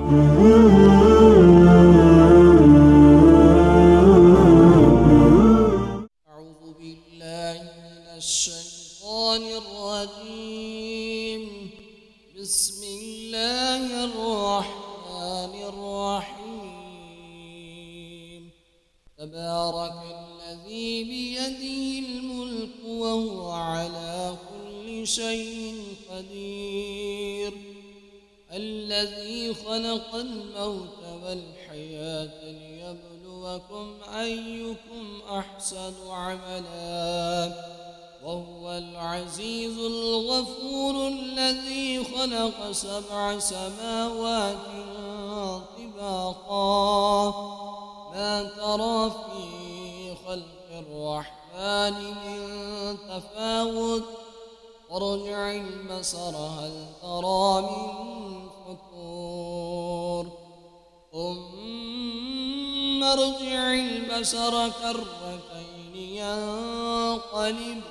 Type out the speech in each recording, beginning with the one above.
أعوذ بالله من الشيطان الرجيم. بسم الله الرحمن الرحيم. تبارك الذي بيده الملك وهو على كل شيء قدير. الذي خلق الموت والحياة ليبلوكم أيكم أحسن عملا وهو العزيز الغفور. الذي خلق 7 سماوات طباقا ما ترى في خلق الرحمن من تفاوت وارجع البصر هل ترى من فطور ثم ارجع البصر كرتين ينقلب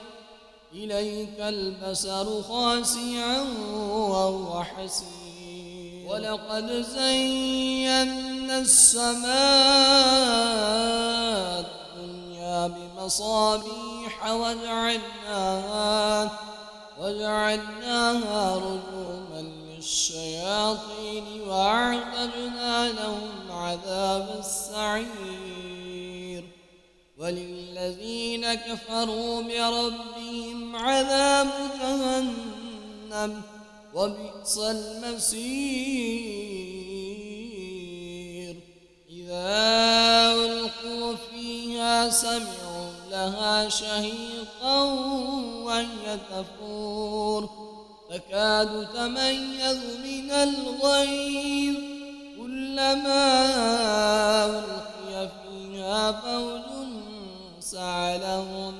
إليك البصر خاسعا وهو حسير. ولقد زينا السماء الدنيا بمصابيح وجعلناها رجوما للشياطين وأعتدنا لهم عذاب السعير. وللذين كفروا بربهم عذاب جهنم وبئس المصير. إذا ألقوا فيها سمعوا لها شهيقا وهي تفور تكاد تميز من الغيظ كلما ألقي فيها فوج سألهم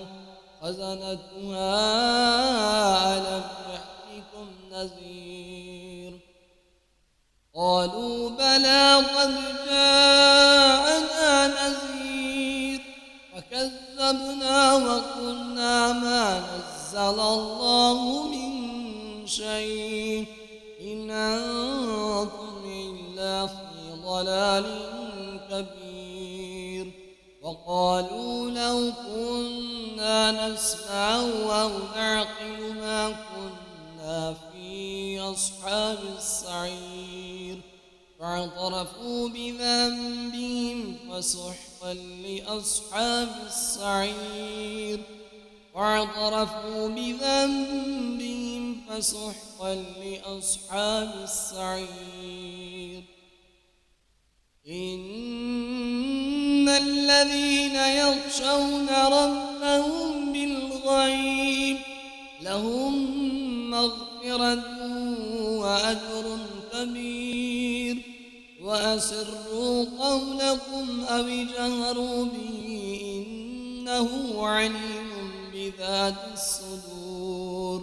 خزنتها ألم يأتكم نذير قالوا بلى قد جاءنا نذير فكذبنا وقلنا ما نزل الله من شيء إن أنتم إلا في ضلال كبير. وقالوا لو كنا نسمع أو نعقل ما كنا في أصحاب السعير فاعترفوا بذنبهم فسحقا لأصحاب السعير. واعترفوا بذنبهم فسحقا لأصحاب السعير. إن الذين يخشون ربهم بالغيب لهم مغفرة وأجر كبير. وأسروا قولكم أو اجهروا به إنه عليم بذات الصدور.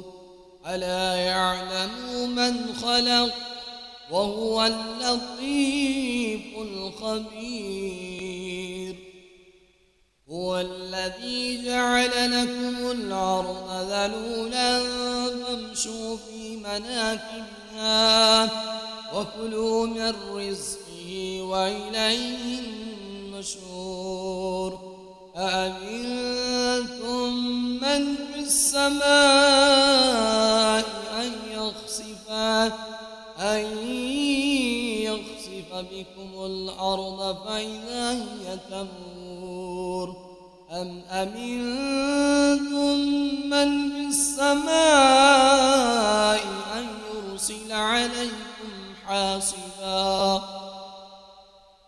ألا يعلم من خلق وهو اللطيف الخبير. هو الذي جعل لكم الأرض ذلولا فامشوا في مناكبها وكلوا من رزقه وإليه النشور. أأمنتم من في السماء أن يخسف بكم الأرض فإذا هي تمور أم أمنتم من في السماء أن يرسل عليكم حاصبا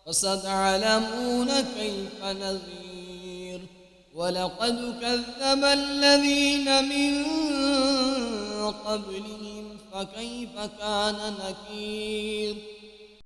فستعلمون كيف نذير. ولقد كذب الذين من قبلهم فكيف كان نكير.